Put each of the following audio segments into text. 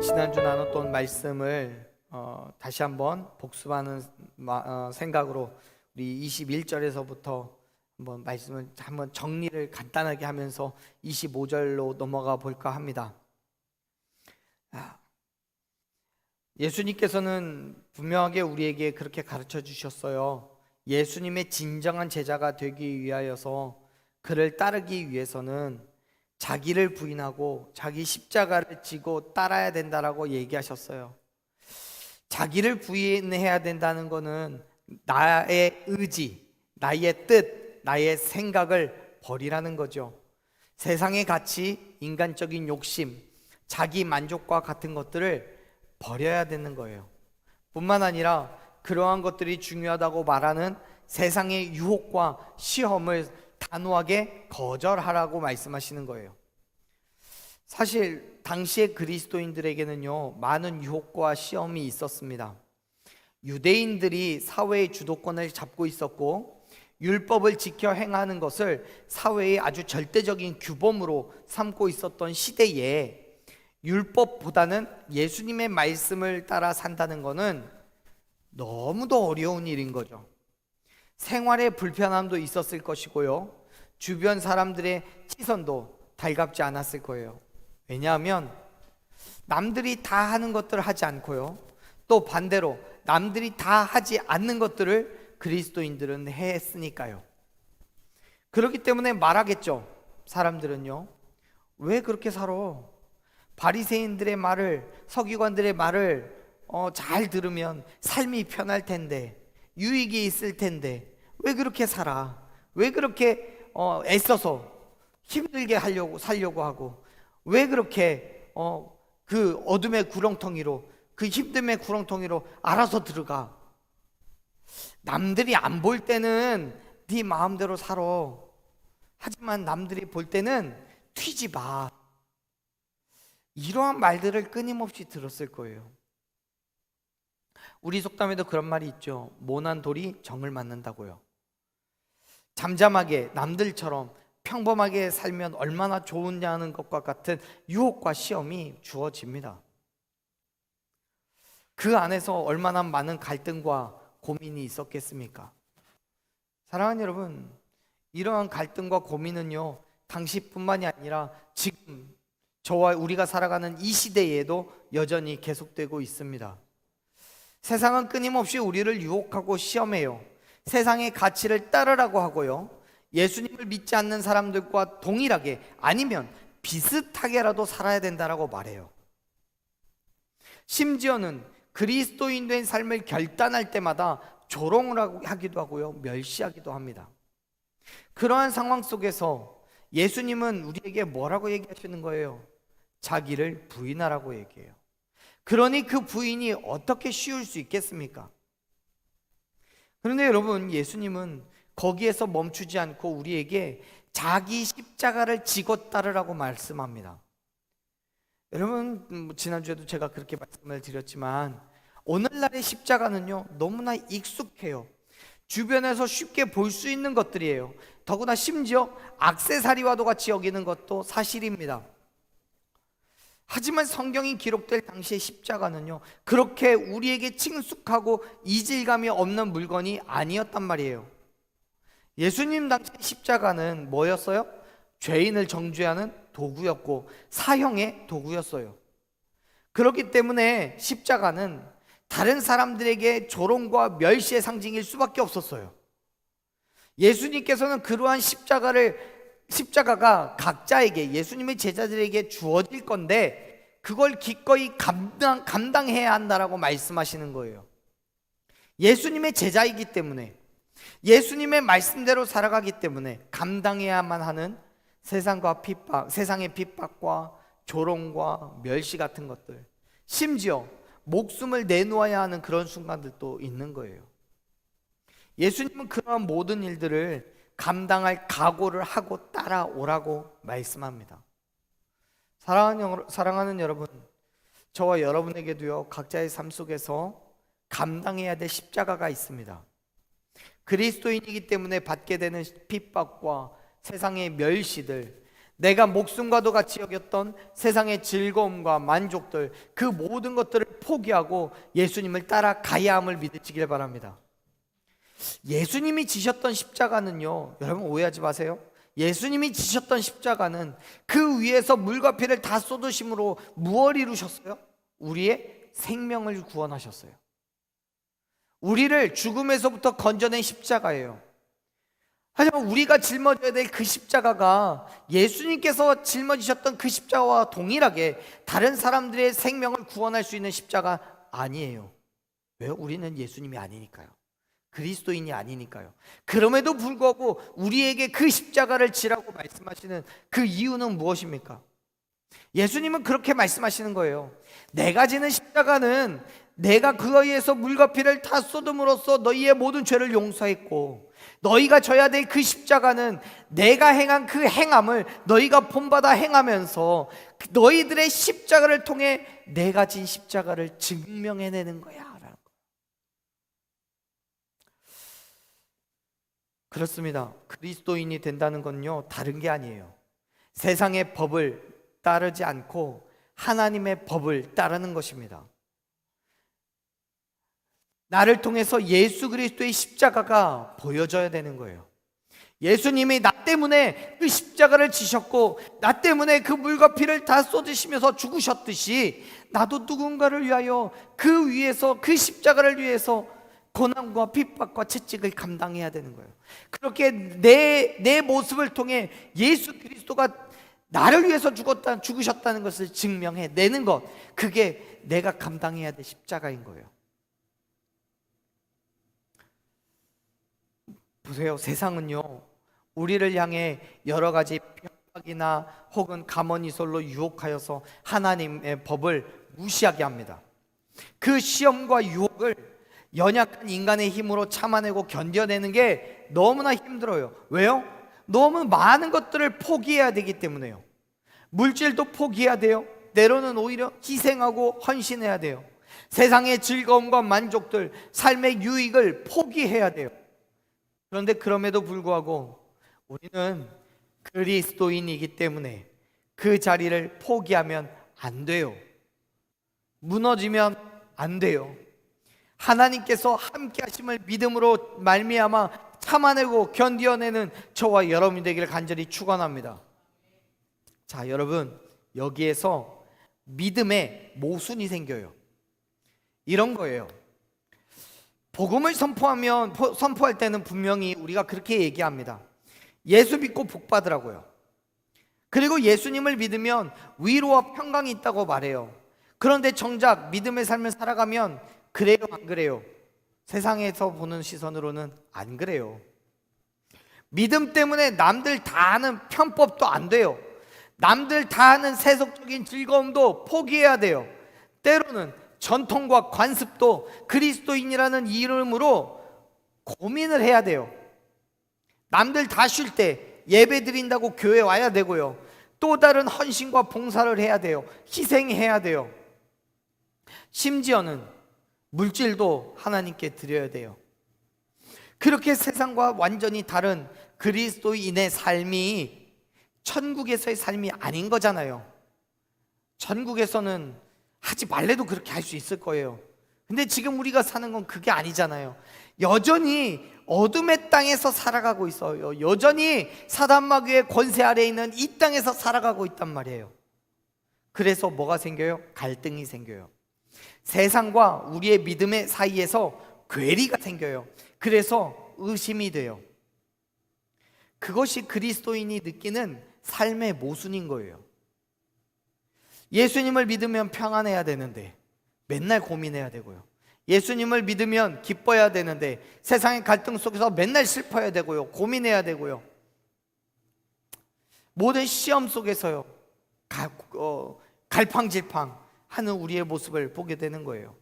지난주 나눴던 말씀을 다시 한번 복습하는 생각으로 우리 21절에서부터 한번 말씀을 한번 정리를 간단하게 하면서 25절로 넘어가 볼까 합니다. 예수님께서는 분명하게 우리에게 그렇게 가르쳐 주셨어요. 예수님의 진정한 제자가 되기 위하여서 그를 따르기 위해서는 자기를 부인하고 자기 십자가를 지고 따라야 된다라고 얘기하셨어요. 자기를 부인해야 된다는 것은 나의 의지, 나의 뜻, 나의 생각을 버리라는 거죠. 세상의 가치, 인간적인 욕심, 자기 만족과 같은 것들을 버려야 되는 거예요. 뿐만 아니라 그러한 것들이 중요하다고 말하는 세상의 유혹과 시험을 단호하게 거절하라고 말씀하시는 거예요. 사실 당시의 그리스도인들에게는요, 많은 유혹과 시험이 있었습니다. 유대인들이 사회의 주도권을 잡고 있었고 율법을 지켜 행하는 것을 사회의 아주 절대적인 규범으로 삼고 있었던 시대에 율법보다는 예수님의 말씀을 따라 산다는 것은 너무도 어려운 일인 거죠. 생활에 불편함도 있었을 것이고요, 주변 사람들의 시선도 달갑지 않았을 거예요. 왜냐하면 남들이 다 하는 것들을 하지 않고요, 또 반대로 남들이 다 하지 않는 것들을 그리스도인들은 했으니까요. 그렇기 때문에 말하겠죠. 사람들은요, 왜 그렇게 살아? 바리새인들의 말을, 서기관들의 말을 잘 들으면 삶이 편할 텐데, 유익이 있을 텐데 왜 그렇게 살아? 왜 그렇게 애써서 힘들게 살려고 하고, 왜 그렇게 그 어둠의 구렁텅이로, 그 힘듦의 구렁텅이로 알아서 들어가? 남들이 안 볼 때는 네 마음대로 살아. 하지만 남들이 볼 때는 튀지 마. 이러한 말들을 끊임없이 들었을 거예요. 우리 속담에도 그런 말이 있죠. 모난 돌이 정을 맞는다고요. 잠잠하게 남들처럼 평범하게 살면 얼마나 좋으냐는 것과 같은 유혹과 시험이 주어집니다. 그 안에서 얼마나 많은 갈등과 고민이 있었겠습니까? 사랑하는 여러분, 이러한 갈등과 고민은요, 당시뿐만이 아니라 지금 저와 우리가 살아가는 이 시대에도 여전히 계속되고 있습니다. 세상은 끊임없이 우리를 유혹하고 시험해요. 세상의 가치를 따르라고 하고요, 예수님을 믿지 않는 사람들과 동일하게 아니면 비슷하게라도 살아야 된다라고 말해요. 심지어는 그리스도인 된 삶을 결단할 때마다 조롱을 하기도 하고요, 멸시하기도 합니다. 그러한 상황 속에서 예수님은 우리에게 뭐라고 얘기하시는 거예요? 자기를 부인하라고 얘기해요. 그러니 그 부인이 어떻게 쉬울 수 있겠습니까? 그런데 여러분, 예수님은 거기에서 멈추지 않고 우리에게 자기 십자가를 지고 따르라고 말씀합니다. 여러분, 지난주에도 제가 그렇게 말씀을 드렸지만 오늘날의 십자가는요, 너무나 익숙해요. 주변에서 쉽게 볼 수 있는 것들이에요. 더구나 심지어 액세서리와도 같이 여기는 것도 사실입니다. 하지만 성경이 기록될 당시의 십자가는요, 그렇게 우리에게 친숙하고 이질감이 없는 물건이 아니었단 말이에요. 예수님 당시 십자가는 뭐였어요? 죄인을 정죄하는 도구였고 사형의 도구였어요. 그렇기 때문에 십자가는 다른 사람들에게 조롱과 멸시의 상징일 수밖에 없었어요. 예수님께서는 그러한 십자가가 각자에게, 예수님의 제자들에게 주어질 건데 그걸 기꺼이 감당해야 한다라고 말씀하시는 거예요. 예수님의 제자이기 때문에, 예수님의 말씀대로 살아가기 때문에 감당해야만 하는 세상의 핍박과 조롱과 멸시 같은 것들, 심지어 목숨을 내놓아야 하는 그런 순간들도 있는 거예요. 예수님은 그러한 모든 일들을 감당할 각오를 하고 따라오라고 말씀합니다. 사랑하는 여러분, 저와 여러분에게도요, 각자의 삶 속에서 감당해야 될 십자가가 있습니다. 그리스도인이기 때문에 받게 되는 핍박과 세상의 멸시들, 내가 목숨과도 같이 여겼던 세상의 즐거움과 만족들, 그 모든 것들을 포기하고 예수님을 따라 가야 함을 믿으시길 바랍니다. 예수님이 지셨던 십자가는요, 여러분 오해하지 마세요. 예수님이 지셨던 십자가는 그 위에서 물과 피를 다 쏟으심으로 무엇을 이루셨어요? 우리의 생명을 구원하셨어요. 우리를 죽음에서부터 건져낸 십자가예요. 하지만 우리가 짊어져야 될 그 십자가가 예수님께서 짊어지셨던 그 십자가와 동일하게 다른 사람들의 생명을 구원할 수 있는 십자가 아니에요. 왜요? 우리는 예수님이 아니니까요. 그리스도인이 아니니까요. 그럼에도 불구하고 우리에게 그 십자가를 지라고 말씀하시는 그 이유는 무엇입니까? 예수님은 그렇게 말씀하시는 거예요. 내가 지는 십자가는 내가 그거에서 물과 피를 다 쏟음으로써 너희의 모든 죄를 용서했고, 너희가 져야 될 그 십자가는 내가 행한 그 행함을 너희가 본받아 행하면서 너희들의 십자가를 통해 내가 진 십자가를 증명해내는 거야 라는 거예요. 그렇습니다. 그리스도인이 된다는 건요, 다른 게 아니에요. 세상의 법을 따르지 않고 하나님의 법을 따르는 것입니다. 나를 통해서 예수 그리스도의 십자가가 보여져야 되는 거예요. 예수님이 나 때문에 그 십자가를 지셨고 나 때문에 그 물과 피를 다 쏟으시면서 죽으셨듯이 나도 누군가를 위하여 그 위에서, 그 십자가를 위해서 고난과 핍박과 채찍을 감당해야 되는 거예요. 그렇게 내 모습을 통해 예수 그리스도가 나를 위해서 죽으셨다는 것을 증명해내는 것, 그게 내가 감당해야 될 십자가인 거예요. 보세요. 세상은요, 우리를 향해 여러 가지 핍박이나 혹은 가머니솔로 유혹하여서 하나님의 법을 무시하게 합니다. 그 시험과 유혹을 연약한 인간의 힘으로 참아내고 견뎌내는 게 너무나 힘들어요. 왜요? 너무 많은 것들을 포기해야 되기 때문에요. 물질도 포기해야 돼요. 때로는 오히려 희생하고 헌신해야 돼요. 세상의 즐거움과 만족들, 삶의 유익을 포기해야 돼요. 그런데 그럼에도 불구하고 우리는 그리스도인이기 때문에 그 자리를 포기하면 안 돼요. 무너지면 안 돼요. 하나님께서 함께 하심을 믿음으로 말미암아 참아내고 견뎌내는 저와 여러분이 되기를 간절히 축원합니다. 자, 여러분, 여기에서 믿음의 모순이 생겨요. 이런 거예요. 복음을 선포할 때는 분명히 우리가 그렇게 얘기합니다. 예수 믿고 복 받으라고요. 그리고 예수님을 믿으면 위로와 평강이 있다고 말해요. 그런데 정작 믿음의 삶을 살아가면 그래요, 안 그래요? 세상에서 보는 시선으로는 안 그래요. 믿음 때문에 남들 다 아는 편법도 안 돼요. 남들 다 아는 세속적인 즐거움도 포기해야 돼요. 때로는 전통과 관습도 그리스도인이라는 이름으로 고민을 해야 돼요. 남들 다 쉴 때 예배 드린다고 교회 와야 되고요. 또 다른 헌신과 봉사를 해야 돼요. 희생해야 돼요. 심지어는 물질도 하나님께 드려야 돼요. 그렇게 세상과 완전히 다른 그리스도인의 삶이 천국에서의 삶이 아닌 거잖아요. 천국에서는 하지 말래도 그렇게 할 수 있을 거예요. 근데 지금 우리가 사는 건 그게 아니잖아요. 여전히 어둠의 땅에서 살아가고 있어요. 여전히 사단마귀의 권세 아래에 있는 이 땅에서 살아가고 있단 말이에요. 그래서 뭐가 생겨요? 갈등이 생겨요. 세상과 우리의 믿음의 사이에서 괴리가 생겨요. 그래서 의심이 돼요. 그것이 그리스도인이 느끼는 삶의 모순인 거예요. 예수님을 믿으면 평안해야 되는데 맨날 고민해야 되고요. 예수님을 믿으면 기뻐해야 되는데 세상의 갈등 속에서 맨날 슬퍼해야 되고요. 고민해야 되고요. 모든 시험 속에서요, 갈팡질팡 하는 우리의 모습을 보게 되는 거예요.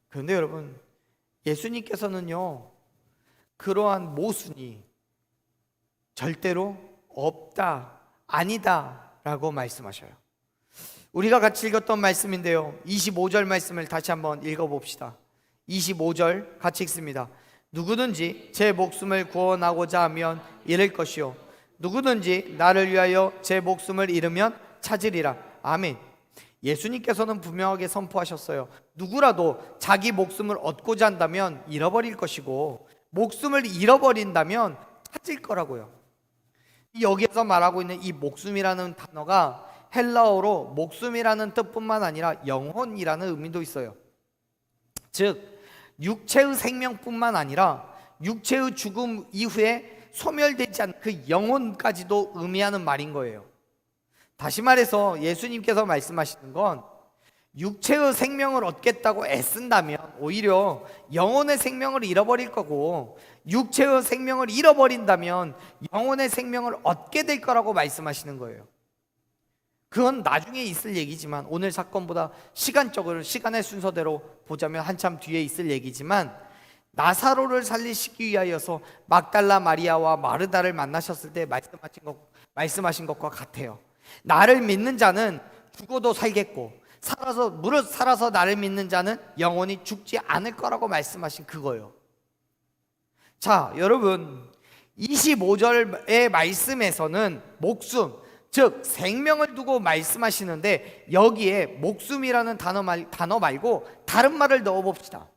그런데 여러분, 예수님께서는요, 그러한 모순이 절대로 없다, 아니다 라고 말씀하셔요. 우리가 같이 읽었던 말씀인데요, 25절 말씀을 다시 한번 읽어봅시다. 25절 같이 읽습니다. 누구든지 제 목숨을 구원하고자 하면 잃을 것이요, 누구든지 나를 위하여 제 목숨을 잃으면 찾으리라. 아멘. 예수님께서는 분명하게 선포하셨어요. 누구라도 자기 목숨을 얻고자 한다면 잃어버릴 것이고, 목숨을 잃어버린다면 찾을 거라고요. 여기에서 말하고 있는 이 목숨이라는 단어가 헬라어로 목숨이라는 뜻뿐만 아니라 영혼이라는 의미도 있어요. 즉 육체의 생명뿐만 아니라 육체의 죽음 이후에 소멸되지 않는 그 영혼까지도 의미하는 말인 거예요. 다시 말해서 예수님께서 말씀하시는 건 육체의 생명을 얻겠다고 애쓴다면 오히려 영혼의 생명을 잃어버릴 거고, 육체의 생명을 잃어버린다면 영혼의 생명을 얻게 될 거라고 말씀하시는 거예요. 그건 나중에 있을 얘기지만, 오늘 사건보다 시간적으로 시간의 순서대로 보자면 한참 뒤에 있을 얘기지만, 나사로를 살리시기 위하여서 막달라 마리아와 마르다를 만나셨을 때 말씀하신 것과 같아요. 나를 믿는 자는 죽어도 살겠고, 무릇 살아서 나를 믿는 자는 영원히 죽지 않을 거라고 말씀하신 그거예요. 자, 여러분 25절의 말씀에서는 목숨, 즉 생명을 두고 말씀하시는데, 여기에 목숨이라는 단어 말고 다른 말을 넣어봅시다.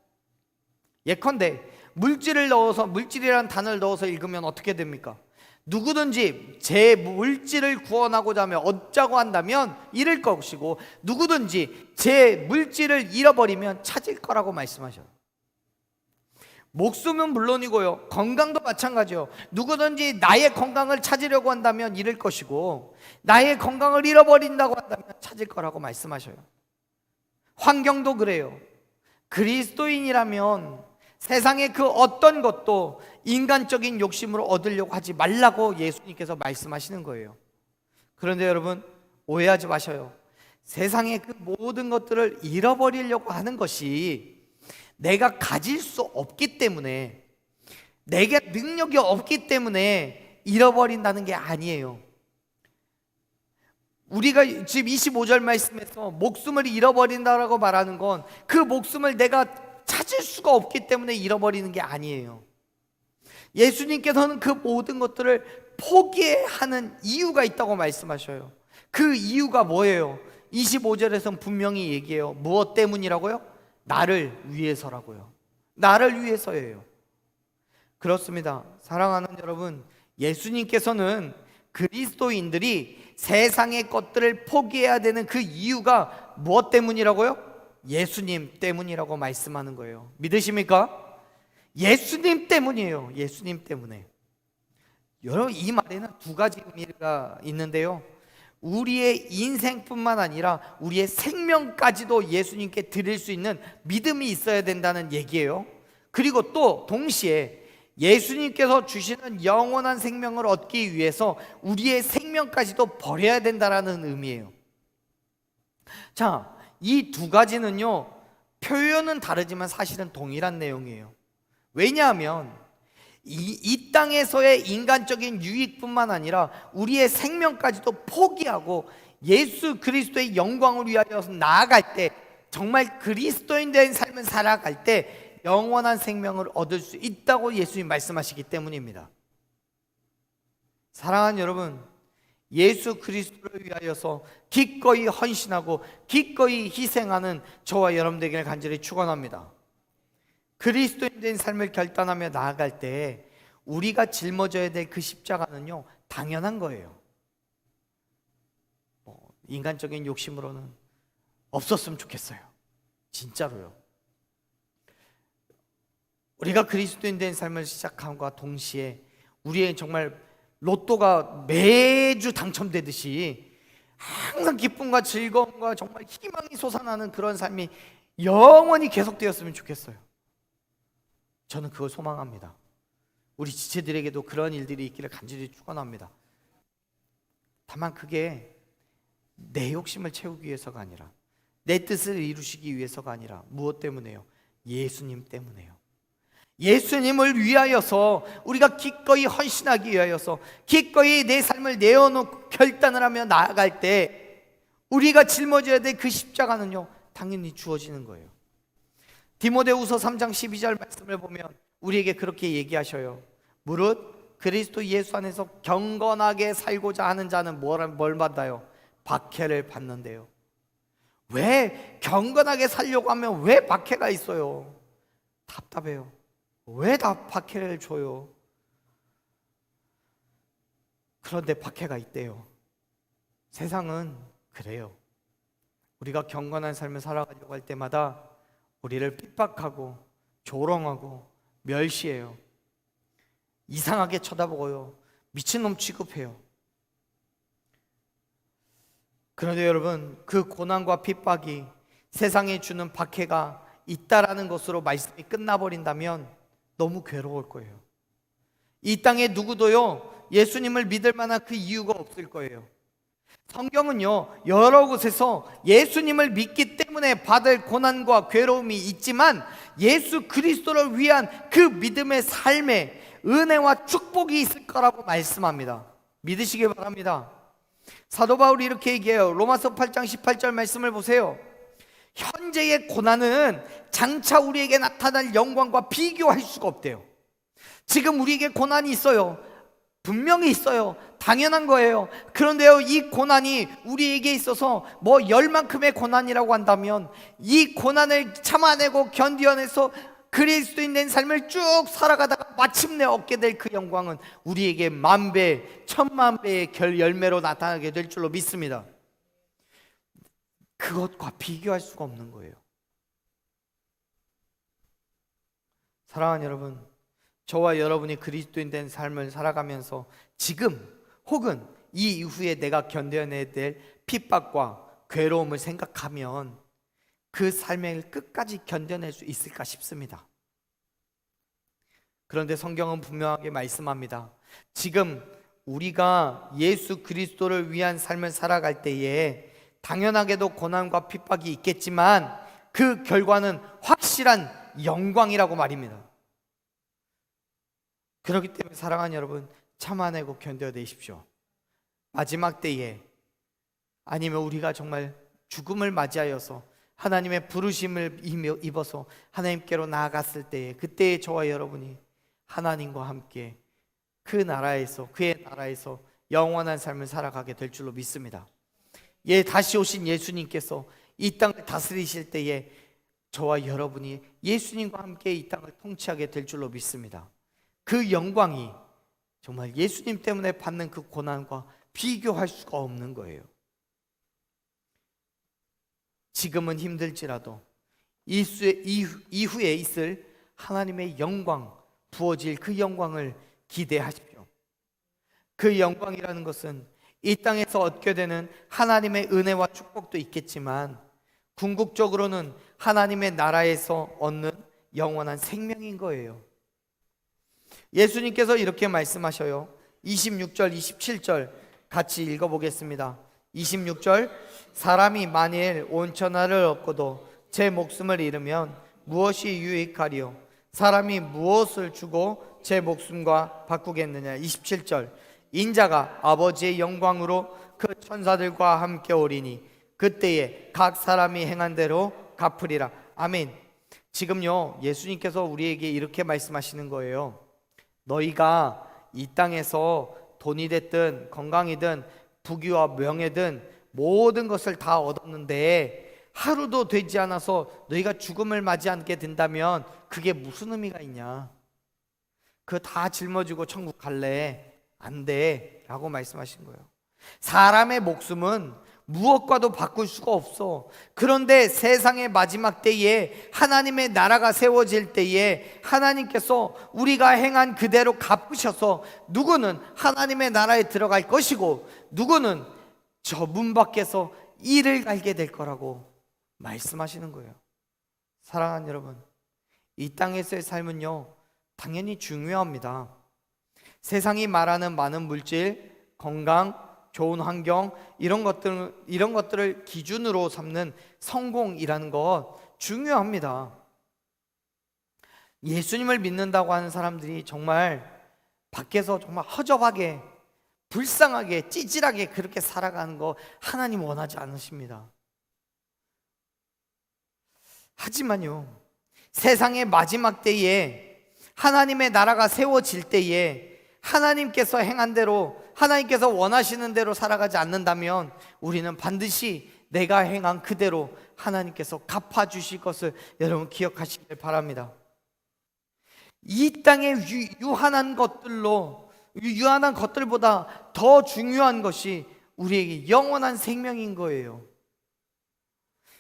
예컨대 물질이라는 단어를 넣어서 읽으면 어떻게 됩니까? 누구든지 제 물질을 구원하고자 하면 얻자고 한다면 잃을 것이고, 누구든지 제 물질을 잃어버리면 찾을 거라고 말씀하셔요. 목숨은 물론이고요, 건강도 마찬가지요. 누구든지 나의 건강을 찾으려고 한다면 잃을 것이고, 나의 건강을 잃어버린다고 한다면 찾을 거라고 말씀하셔요. 환경도 그래요. 그리스도인이라면 세상의 그 어떤 것도 인간적인 욕심으로 얻으려고 하지 말라고 예수님께서 말씀하시는 거예요. 그런데 여러분 오해하지 마셔요. 세상의 그 모든 것들을 잃어버리려고 하는 것이 내가 가질 수 없기 때문에, 내게 능력이 없기 때문에 잃어버린다는 게 아니에요. 우리가 지금 25절 말씀에서 목숨을 잃어버린다라고 말하는 건 그 목숨을 내가 찾을 수가 없기 때문에 잃어버리는 게 아니에요. 예수님께서는 그 모든 것들을 포기하는 이유가 있다고 말씀하셔요. 그 이유가 뭐예요? 25절에서는 분명히 얘기해요. 무엇 때문이라고요? 나를 위해서라고요. 나를 위해서예요. 그렇습니다. 사랑하는 여러분, 예수님께서는 그리스도인들이 세상의 것들을 포기해야 되는 그 이유가 무엇 때문이라고요? 예수님 때문이라고 말씀하는 거예요. 믿으십니까? 예수님 때문이에요. 예수님 때문에. 여러분 이 말에는 두 가지 의미가 있는데요, 우리의 인생뿐만 아니라 우리의 생명까지도 예수님께 드릴 수 있는 믿음이 있어야 된다는 얘기예요. 그리고 또 동시에 예수님께서 주시는 영원한 생명을 얻기 위해서 우리의 생명까지도 버려야 된다는 의미예요. 자, 이 두 가지는요, 표현은 다르지만 사실은 동일한 내용이에요. 왜냐하면 이 땅에서의 인간적인 유익뿐만 아니라 우리의 생명까지도 포기하고 예수 그리스도의 영광을 위하여 나아갈 때, 정말 그리스도인 된 삶을 살아갈 때 영원한 생명을 얻을 수 있다고 예수님 말씀하시기 때문입니다. 사랑하는 여러분, 예수 그리스도를 위하여서 기꺼이 헌신하고 기꺼이 희생하는 저와 여러분 되기를 간절히 축원합니다. 그리스도인 된 삶을 결단하며 나아갈 때 우리가 짊어져야 될 그 십자가는요, 당연한 거예요. 인간적인 욕심으로는 없었으면 좋겠어요. 진짜로요. 우리가 그리스도인 된 삶을 시작함과 동시에 우리의 정말 로또가 매주 당첨되듯이 항상 기쁨과 즐거움과 정말 희망이 솟아나는 그런 삶이 영원히 계속되었으면 좋겠어요. 저는 그걸 소망합니다. 우리 지체들에게도 그런 일들이 있기를 간절히 축원합니다. 다만 그게 내 욕심을 채우기 위해서가 아니라, 내 뜻을 이루시기 위해서가 아니라 무엇 때문에요? 예수님 때문에요. 예수님을 위하여서 우리가 기꺼이 헌신하기 위하여서 기꺼이 내 삶을 내어놓고 결단을 하며 나아갈 때 우리가 짊어져야 될 그 십자가는요, 당연히 주어지는 거예요. 디모데후서 3장 12절 말씀을 보면 우리에게 그렇게 얘기하셔요. 무릇 그리스도 예수 안에서 경건하게 살고자 하는 자는 뭘 받아요? 박해를 받는데요. 왜 경건하게 살려고 하면 왜 박해가 있어요? 답답해요. 왜 다 박해를 줘요? 그런데 박해가 있대요. 세상은 그래요. 우리가 경건한 삶을 살아가려고 할 때마다 우리를 핍박하고 조롱하고 멸시해요. 이상하게 쳐다보고요. 미친놈 취급해요. 그런데 여러분, 그 고난과 핍박이 세상에 주는 박해가 있다라는 것으로 말씀이 끝나버린다면 너무 괴로울 거예요. 이 땅에 누구도요 예수님을 믿을 만한 그 이유가 없을 거예요. 성경은요 여러 곳에서 예수님을 믿기 때문에 받을 고난과 괴로움이 있지만 예수 그리스도를 위한 그 믿음의 삶에 은혜와 축복이 있을 거라고 말씀합니다. 믿으시기 바랍니다. 사도 바울이 이렇게 얘기해요. 로마서 8장 18절 말씀을 보세요. 현재의 고난은 장차 우리에게 나타날 영광과 비교할 수가 없대요. 지금 우리에게 고난이 있어요. 분명히 있어요. 당연한 거예요. 그런데요 이 고난이 우리에게 있어서 뭐 열만큼의 고난이라고 한다면 이 고난을 참아내고 견디어내서 그리스도인된 삶을 쭉 살아가다가 마침내 얻게 될 그 영광은 우리에게 만배, 천만배의 열매로 나타나게 될 줄로 믿습니다. 그것과 비교할 수가 없는 거예요. 사랑하는 여러분, 저와 여러분이 그리스도인 된 삶을 살아가면서 지금 혹은 이 이후에 내가 견뎌내야 될 핍박과 괴로움을 생각하면 그 삶을 끝까지 견뎌낼 수 있을까 싶습니다. 그런데 성경은 분명하게 말씀합니다. 지금 우리가 예수 그리스도를 위한 삶을 살아갈 때에 당연하게도 고난과 핍박이 있겠지만 그 결과는 확실한 영광이라고 말입니다. 그렇기 때문에 사랑하는 여러분, 참아내고 견뎌내십시오. 마지막 때에 아니면 우리가 정말 죽음을 맞이하여서 하나님의 부르심을 입어서 하나님께로 나아갔을 때에 그때에 저와 여러분이 하나님과 함께 그 나라에서 그의 나라에서 영원한 삶을 살아가게 될 줄로 믿습니다. 다시 오신 예수님께서 이 땅을 다스리실 때에 저와 여러분이 예수님과 함께 이 땅을 통치하게 될 줄로 믿습니다. 그 영광이 정말 예수님 때문에 받는 그 고난과 비교할 수가 없는 거예요. 지금은 힘들지라도 이후에 있을 하나님의 영광, 부어질 그 영광을 기대하십시오. 그 영광이라는 것은 이 땅에서 얻게 되는 하나님의 은혜와 축복도 있겠지만 궁극적으로는 하나님의 나라에서 얻는 영원한 생명인 거예요. 예수님께서 이렇게 말씀하셔요. 26절, 27절 같이 읽어보겠습니다. 26절, 사람이 만일 온 천하를 얻고도 제 목숨을 잃으면 무엇이 유익하리요? 사람이 무엇을 주고 제 목숨과 바꾸겠느냐? 27절, 인자가 아버지의 영광으로 그 천사들과 함께 오리니 그때에 각 사람이 행한 대로 갚으리라. 아멘. 지금요 예수님께서 우리에게 이렇게 말씀하시는 거예요. 너희가 이 땅에서 돈이 됐든 건강이든 부귀와 명예든 모든 것을 다 얻었는데 하루도 되지 않아서 너희가 죽음을 맞이하게 된다면 그게 무슨 의미가 있냐? 그거 다 짊어지고 천국 갈래? 안 돼 라고 말씀하신 거예요. 사람의 목숨은 무엇과도 바꿀 수가 없어. 그런데 세상의 마지막 때에 하나님의 나라가 세워질 때에 하나님께서 우리가 행한 그대로 갚으셔서 누구는 하나님의 나라에 들어갈 것이고 누구는 저 문 밖에서 이를 갈게 될 거라고 말씀하시는 거예요. 사랑하는 여러분, 이 땅에서의 삶은요 당연히 중요합니다. 세상이 말하는 많은 물질, 건강, 좋은 환경 이런 것들을 기준으로 삼는 성공이라는 것 중요합니다. 예수님을 믿는다고 하는 사람들이 정말 밖에서 정말 허접하게 불쌍하게 찌질하게 그렇게 살아가는 거 하나님 원하지 않으십니다. 하지만요 세상의 마지막 때에 하나님의 나라가 세워질 때에 하나님께서 행한 대로, 하나님께서 원하시는 대로 살아가지 않는다면 우리는 반드시 내가 행한 그대로 하나님께서 갚아주실 것을 여러분 기억하시길 바랍니다. 이 땅의 유한한 것들보다 더 중요한 것이 우리에게 영원한 생명인 거예요.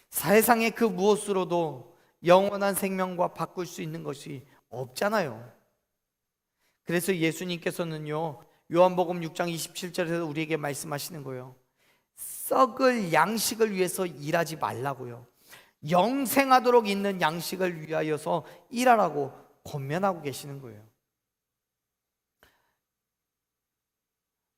세상의 그 무엇으로도 영원한 생명과 바꿀 수 있는 것이 없잖아요. 그래서 예수님께서는요, 요한복음 6장 27절에서 우리에게 말씀하시는 거예요. 썩을 양식을 위해서 일하지 말라고요. 영생하도록 있는 양식을 위하여서 일하라고 권면하고 계시는 거예요.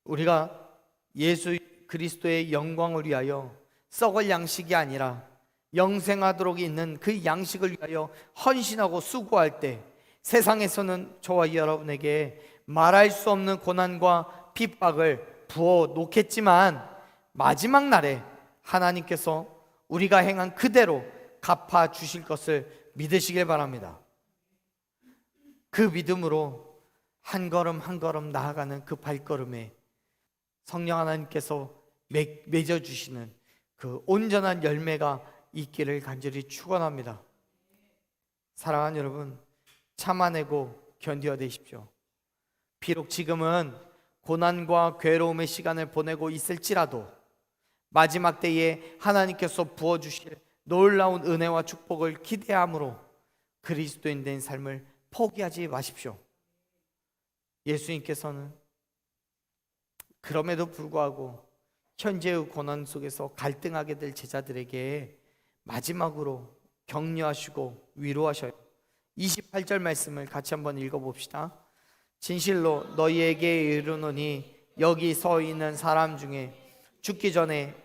우리가 예수 그리스도의 영광을 위하여 썩을 양식이 아니라 영생하도록 있는 그 양식을 위하여 헌신하고 수고할 때 세상에서는 저와 여러분에게 말할 수 없는 고난과 핍박을 부어 놓겠지만 마지막 날에 하나님께서 우리가 행한 그대로 갚아 주실 것을 믿으시길 바랍니다. 그 믿음으로 한 걸음 한 걸음 나아가는 그 발걸음에 성령 하나님께서 맺어주시는 그 온전한 열매가 있기를 간절히 축원합니다. 사랑하는 여러분, 참아내고 견뎌내십시오. 비록 지금은 고난과 괴로움의 시간을 보내고 있을지라도 마지막 때에 하나님께서 부어주실 놀라운 은혜와 축복을 기대함으로 그리스도인 된 삶을 포기하지 마십시오. 예수님께서는 그럼에도 불구하고 현재의 고난 속에서 갈등하게 될 제자들에게 마지막으로 격려하시고 위로하셔요. 28절 말씀을 같이 한번 읽어봅시다. 진실로 너희에게 이르노니 여기 서 있는 사람 중에 죽기 전에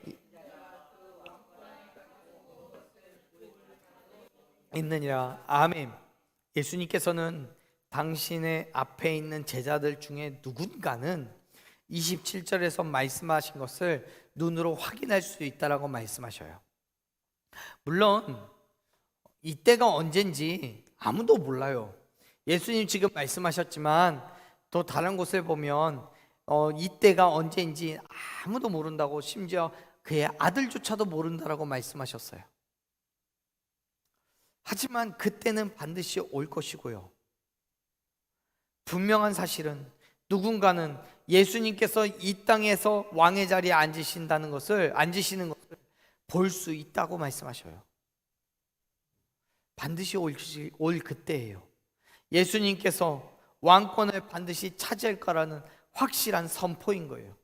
있느니라. 아멘. 예수님께서는 당신의 앞에 있는 제자들 중에 누군가는 27절에서 말씀하신 것을 눈으로 확인할 수 있다라고 말씀하셔요. 물론 이때가 언젠지 아무도 몰라요. 예수님 지금 말씀하셨지만 또 다른 곳을 보면 이때가 언제인지 아무도 모른다고, 심지어 그의 아들조차도 모른다라고 말씀하셨어요. 하지만 그때는 반드시 올 것이고요, 분명한 사실은 누군가는 예수님께서 이 땅에서 왕의 자리에 앉으시는 것을 볼 수 있다고 말씀하셔요. 반드시 올 그때예요. 예수님께서 왕권을 반드시 차지할 거라는 확실한 선포인 거예요.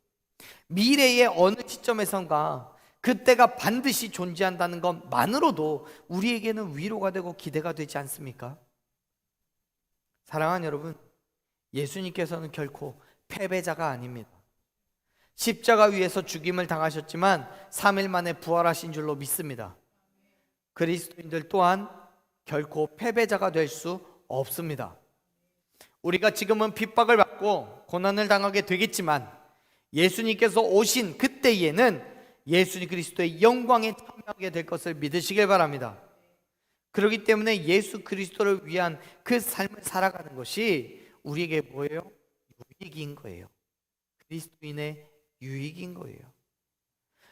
미래의 어느 시점에선가 그때가 반드시 존재한다는 것만으로도 우리에게는 위로가 되고 기대가 되지 않습니까? 사랑하는 여러분, 예수님께서는 결코 패배자가 아닙니다. 십자가 위에서 죽임을 당하셨지만 3일 만에 부활하신 줄로 믿습니다. 그리스도인들 또한 결코 패배자가 될 수 없습니다. 우리가 지금은 핍박을 받고 고난을 당하게 되겠지만 예수님께서 오신 그때에는 예수 그리스도의 영광에 참여하게 될 것을 믿으시길 바랍니다. 그렇기 때문에 예수 그리스도를 위한 그 삶을 살아가는 것이 우리에게 뭐예요? 유익인 거예요. 그리스도인의 유익인 거예요.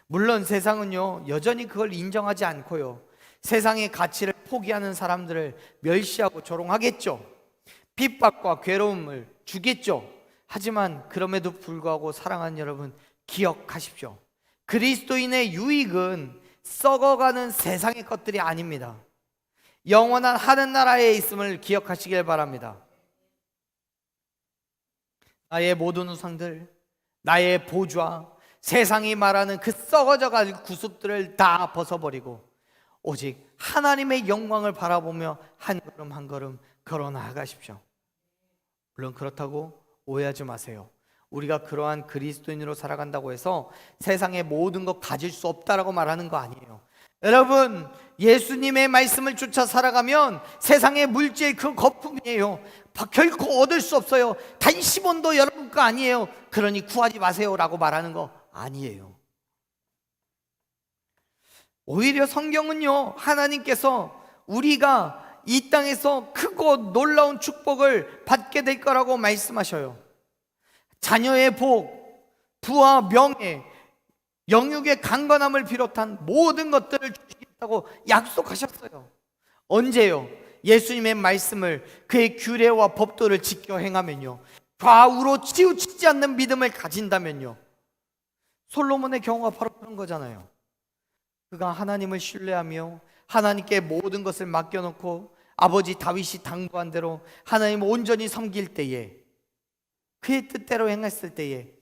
물론 세상은요 여전히 그걸 인정하지 않고요, 세상의 가치를 포기하는 사람들을 멸시하고 조롱하겠죠. 핍박과 괴로움을 주겠죠. 하지만 그럼에도 불구하고 사랑하는 여러분, 기억하십시오. 그리스도인의 유익은 썩어가는 세상의 것들이 아닙니다. 영원한 하늘나라에 있음을 기억하시길 바랍니다. 나의 모든 우상들, 나의 보좌, 세상이 말하는 그 썩어져갈 구습들을 다 벗어버리고 오직 하나님의 영광을 바라보며 한 걸음 한 걸음 걸어 나아가십시오. 물론 그렇다고 오해하지 마세요. 우리가 그러한 그리스도인으로 살아간다고 해서 세상의 모든 것 가질 수 없다라고 말하는 거 아니에요. 여러분, 예수님의 말씀을 쫓아 살아가면 세상의 물질 그 거품이에요. 결코 얻을 수 없어요. 단 10원도 여러분 거 아니에요. 그러니 구하지 마세요 라고 말하는 거 아니에요. 오히려 성경은요, 하나님께서 우리가 이 땅에서 크고 놀라운 축복을 받게 될 거라고 말씀하셔요. 자녀의 복, 부와 명예, 영육의 강건함을 비롯한 모든 것들을 주시겠다고 약속하셨어요. 언제요? 예수님의 말씀을, 그의 규례와 법도를 지켜 행하면요, 좌우로 치우치지 않는 믿음을 가진다면요. 솔로몬의 경우가 바로 그런 거잖아요. 그가 하나님을 신뢰하며 하나님께 모든 것을 맡겨놓고 아버지 다윗이 당부한 대로 하나님을 온전히 섬길 때에, 그의 뜻대로 행했을 때에,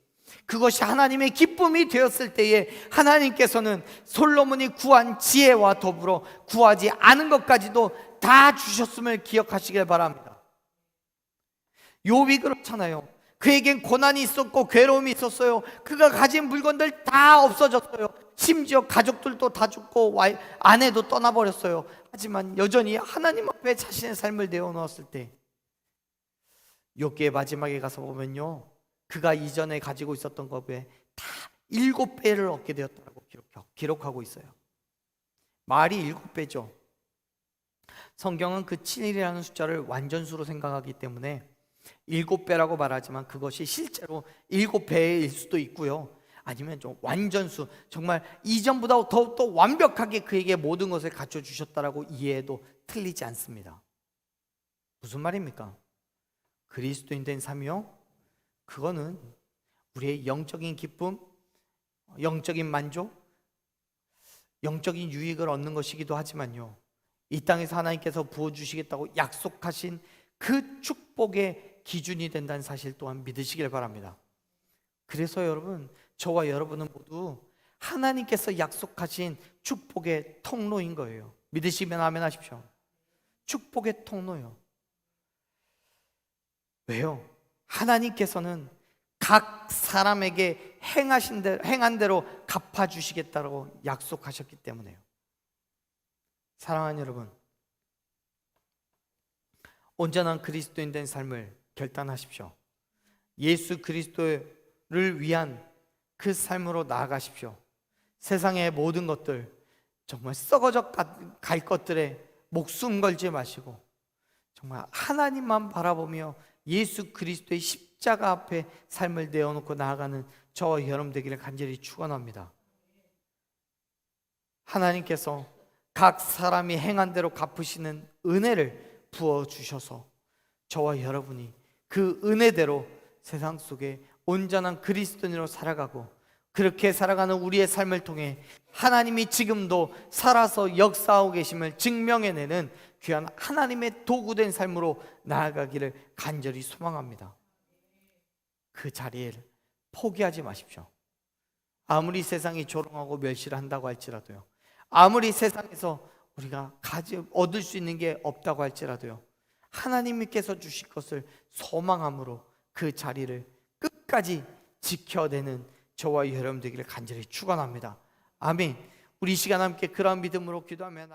그것이 하나님의 기쁨이 되었을 때에 하나님께서는 솔로몬이 구한 지혜와 더불어 구하지 않은 것까지도 다 주셨음을 기억하시길 바랍니다. 욥이 그렇잖아요. 그에겐 고난이 있었고 괴로움이 있었어요. 그가 가진 물건들 다 없어졌어요. 심지어 가족들도 다 죽고 아내도 떠나버렸어요. 하지만 여전히 하나님 앞에 자신의 삶을 내어놓았을 때, 욥기의 마지막에 가서 보면요, 그가 이전에 가지고 있었던 것에 다 7배를 얻게 되었다고 기록하고 있어요. 말이 7배죠. 성경은 그 7이라는 숫자를 완전수로 생각하기 때문에 7배라고 말하지만 그것이 실제로 7배일 수도 있고요, 아니면 좀 완전수, 정말 이전보다 더욱더 완벽하게 그에게 모든 것을 갖춰주셨다라고 이해해도 틀리지 않습니다. 무슨 말입니까? 그리스도인 된 삶이요, 그거는 우리의 영적인 기쁨, 영적인 만족, 영적인 유익을 얻는 것이기도 하지만요, 이 땅에서 하나님께서 부어주시겠다고 약속하신 그 축복의 기준이 된다는 사실 또한 믿으시길 바랍니다. 그래서 여러분, 저와 여러분은 모두 하나님께서 약속하신 축복의 통로인 거예요. 믿으시면 아멘 하십시오. 축복의 통로요. 왜요? 하나님께서는 각 사람에게 행한 대로 갚아주시겠다고 약속하셨기 때문에요. 사랑하는 여러분, 온전한 그리스도인 된 삶을 결단하십시오. 예수 그리스도를 위한 그 삶으로 나아가십시오. 세상의 모든 것들, 정말 썩어져 갈 것들에 목숨 걸지 마시고 정말 하나님만 바라보며 예수 그리스도의 십자가 앞에 삶을 내어놓고 나아가는 저와 여러분 되기를 간절히 축원합니다. 하나님께서 각 사람이 행한 대로 갚으시는 은혜를 부어주셔서 저와 여러분이 그 은혜대로 세상 속에 온전한 그리스도인으로 살아가고, 그렇게 살아가는 우리의 삶을 통해 하나님이 지금도 살아서 역사하고 계심을 증명해내는 귀한 하나님의 도구된 삶으로 나아가기를 간절히 소망합니다. 그 자리를 포기하지 마십시오. 아무리 세상이 조롱하고 멸시를 한다고 할지라도요, 아무리 세상에서 우리가 얻을 수 있는 게 없다고 할지라도요, 하나님께서 주실 것을 소망함으로 그 자리를 끝까지 지켜내는 저와 여러분 되기를 간절히 축원합니다. 아멘. 우리 이 시간 함께 그런 믿음으로 기도하면